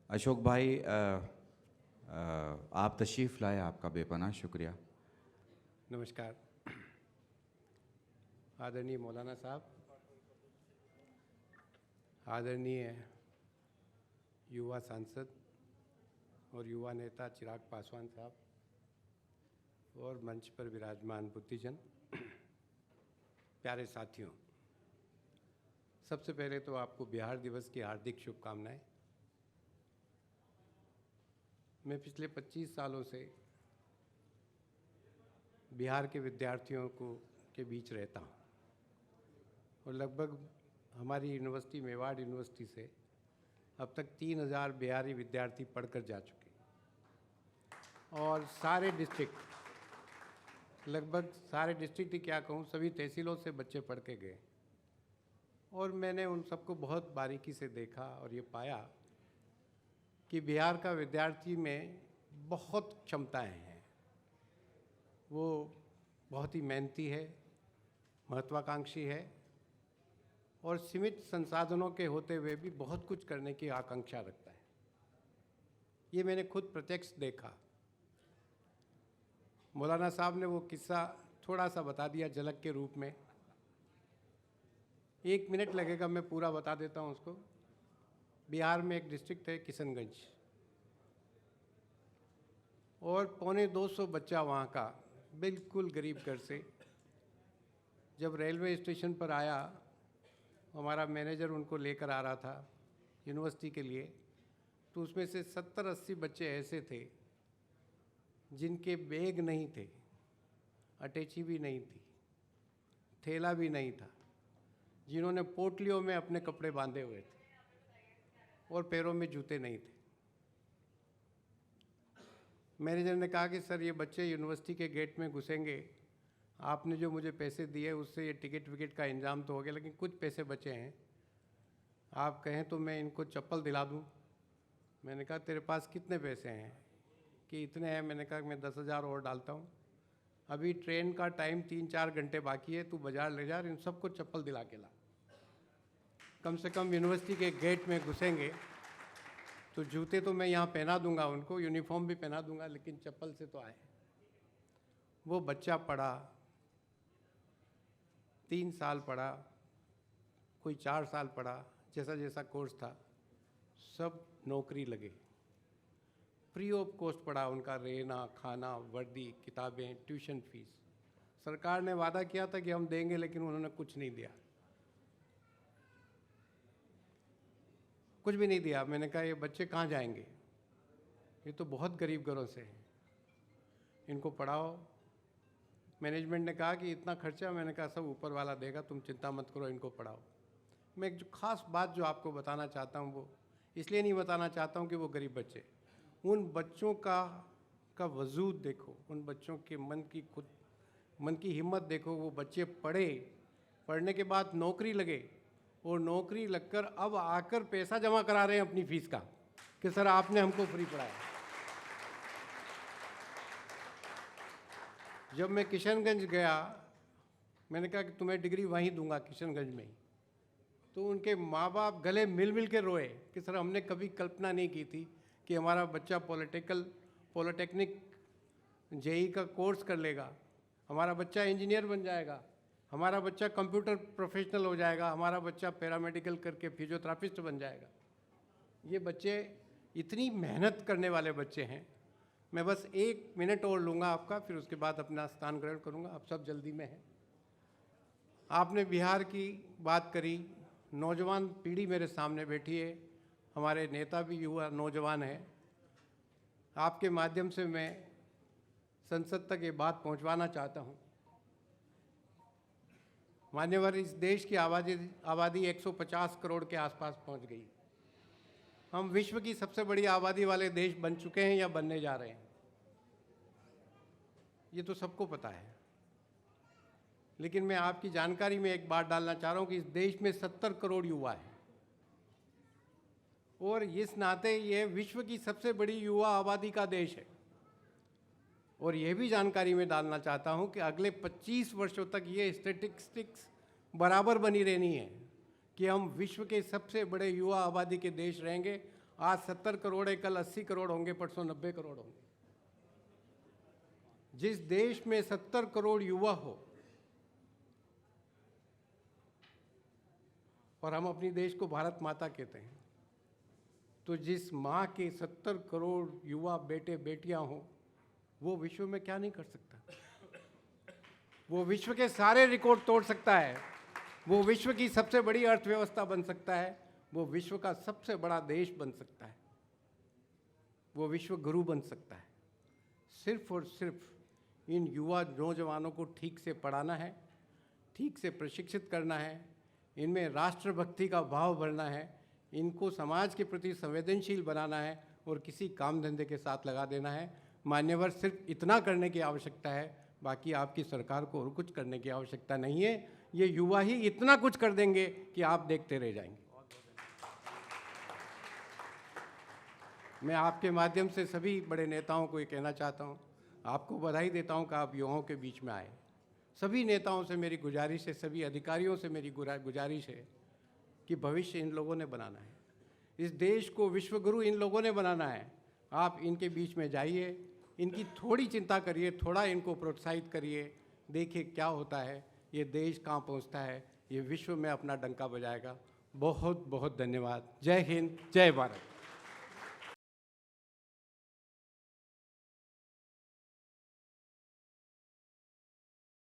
अशोक भाई, आप तशरीफ़ लाए, आपका बेपनाह शुक्रिया। नमस्कार। आदरणीय मौलाना साहब, आदरणीय युवा सांसद और युवा नेता चिराग पासवान साहब और मंच पर विराजमान बुद्धिजन, प्यारे साथियों, सबसे पहले तो आपको बिहार दिवस की हार्दिक शुभकामनाएं। मैं पिछले 25 सालों से बिहार के विद्यार्थियों के बीच रहता हूं और लगभग हमारी यूनिवर्सिटी मेवाड़ यूनिवर्सिटी से अब तक 3000 बिहारी विद्यार्थी पढ़कर जा चुके और सारे डिस्ट्रिक्ट, लगभग सारे डिस्ट्रिक्ट ही क्या कहूँ, सभी तहसीलों से बच्चे पढ़ के गए और मैंने उन सबको बहुत बारीकी से देखा और ये पाया कि बिहार का विद्यार्थी में बहुत क्षमताएं हैं। वो बहुत ही मेहनती है, महत्वाकांक्षी है और सीमित संसाधनों के होते हुए भी बहुत कुछ करने की आकांक्षा रखता है। ये मैंने खुद प्रत्यक्ष देखा। मौलाना साहब ने वो किस्सा थोड़ा सा बता दिया झलक के रूप में। 1 मिनट लगेगा, मैं पूरा बता देता हूँ उसको। बिहार में एक डिस्ट्रिक्ट है किशनगंज और 250 बच्चा वहाँ का, बिल्कुल गरीब घर से, जब रेलवे स्टेशन पर आया, हमारा मैनेजर उनको लेकर आ रहा था यूनिवर्सिटी के लिए, तो उसमें से 70-80 बच्चे ऐसे थे जिनके बैग नहीं थे, अटैची भी नहीं थी, थैला भी नहीं था, जिन्होंने पोटलियों में अपने कपड़े बांधे हुए थे और पैरों में जूते नहीं थे। मैनेजर ने कहा कि सर, ये बच्चे यूनिवर्सिटी के गेट में घुसेंगे, आपने जो मुझे पैसे दिए उससे ये टिकट विकेट का इंतजाम तो हो गया, लेकिन कुछ पैसे बचे हैं, आप कहें तो मैं इनको चप्पल दिला दूं। मैंने कहा तेरे पास कितने पैसे हैं? कि इतने हैं। मैंने कहा मैं 10,000 और डालता हूं, अभी ट्रेन का टाइम 3-4 घंटे बाकी है, तू बाजार ले जा, इन सबको चप्पल दिला के ला। कम से कम यूनिवर्सिटी के गेट में घुसेंगे तो जूते तो मैं यहाँ पहना दूंगा उनको, यूनिफॉर्म भी पहना दूंगा, लेकिन चप्पल से तो आए। वो बच्चा पढ़ा, 3 साल पढ़ा, कोई 4 साल पढ़ा, जैसा जैसा कोर्स था सब नौकरी लगे। फ्री ऑफ कॉस्ट पढ़ा, उनका रहना, खाना, वर्दी, किताबें, ट्यूशन फीस। सरकार ने वादा किया था कि हम देंगे, लेकिन उन्होंने कुछ नहीं दिया, कुछ भी नहीं दिया। मैंने कहा ये बच्चे कहाँ जाएंगे, ये तो बहुत गरीब घरों से हैं, इनको पढ़ाओ। मैनेजमेंट ने कहा कि इतना खर्चा, मैंने कहा सब ऊपर वाला देगा, तुम चिंता मत करो, इनको पढ़ाओ। मैं एक जो खास बात जो आपको बताना चाहता हूँ, वो इसलिए नहीं बताना चाहता हूँ कि वो गरीब बच्चे, उन बच्चों का वजूद देखो, उन बच्चों के मन की हिम्मत देखो। वो बच्चे पढ़े, पढ़ने के बाद नौकरी लगे और नौकरी लगकर अब आकर पैसा जमा करा रहे हैं अपनी फीस का कि सर आपने हमको फ्री पढ़ाया। जब मैं किशनगंज गया, मैंने कहा कि तुम्हें डिग्री वहीं दूंगा किशनगंज में ही, तो उनके माँ बाप गले मिल मिल के रोए कि सर हमने कभी कल्पना नहीं की थी कि हमारा बच्चा पॉलिटेक्निक जेई का कोर्स कर लेगा, हमारा बच्चा इंजीनियर बन जाएगा, हमारा बच्चा कंप्यूटर प्रोफेशनल हो जाएगा, हमारा बच्चा पैरामेडिकल करके फिजियोथेरापिस्ट बन जाएगा। ये बच्चे इतनी मेहनत करने वाले बच्चे हैं। मैं बस 1 मिनट और लूँगा आपका, फिर उसके बाद अपना स्थान ग्रहण करूँगा, आप सब जल्दी में हैं। आपने बिहार की बात करी, नौजवान पीढ़ी मेरे सामने बैठी है, हमारे नेता भी युवा नौजवान हैं। आपके माध्यम से मैं संसद तक ये बात पहुंचवाना चाहता हूं। मान्यवर, इस देश की आबादी 150 करोड़ के आसपास पहुंच गई। हम विश्व की सबसे बड़ी आबादी वाले देश बन चुके हैं या बनने जा रहे हैं, ये तो सबको पता है। लेकिन मैं आपकी जानकारी में एक बात डालना चाह रहा हूं कि इस देश में 70 करोड़ युवा हैं और इस नाते ये विश्व की सबसे बड़ी युवा आबादी का देश है। और यह भी जानकारी में डालना चाहता हूं कि अगले 25 वर्षों तक ये स्टैटिस्टिक्स बराबर बनी रहनी है कि हम विश्व के सबसे बड़े युवा आबादी के देश रहेंगे। आज 70 करोड़ है, कल 80 करोड़ होंगे, परसों 90 करोड़ होंगे। जिस देश में 70 करोड़ युवा हो, और हम अपनी देश को भारत माता कहते हैं, तो जिस माँ के 70 करोड़ युवा बेटे बेटियां हों, वो विश्व में क्या नहीं कर सकता? वो विश्व के सारे रिकॉर्ड तोड़ सकता है, वो विश्व की सबसे बड़ी अर्थव्यवस्था बन सकता है, वो विश्व का सबसे बड़ा देश बन सकता है, वो विश्व गुरु बन सकता है। सिर्फ और सिर्फ इन युवा नौजवानों को ठीक से पढ़ाना है, ठीक से प्रशिक्षित करना है, इनमें राष्ट्रभक्ति का भाव भरना है, इनको समाज के प्रति संवेदनशील बनाना है और किसी काम धंधे के साथ लगा देना है। मान्यवर, सिर्फ इतना करने की आवश्यकता है, बाकी आपकी सरकार को और कुछ करने की आवश्यकता नहीं है। ये युवा ही इतना कुछ कर देंगे कि आप देखते रह जाएंगे। मैं आपके माध्यम से सभी बड़े नेताओं को ये कहना चाहता हूँ, आपको बधाई देता हूँ कि आप युवाओं के बीच में आए। सभी नेताओं से मेरी गुजारिश है, सभी अधिकारियों से मेरी गुजारिश है कि भविष्य इन लोगों ने बनाना है, इस देश को विश्वगुरु इन लोगों ने बनाना है। आप इनके बीच में जाइए, इनकी थोड़ी चिंता करिए, थोड़ा इनको प्रोत्साहित करिए, देखिए क्या होता है, ये देश कहाँ पहुँचता है, ये विश्व में अपना डंका बजाएगा। बहुत बहुत धन्यवाद। जय हिंद, जय भारत।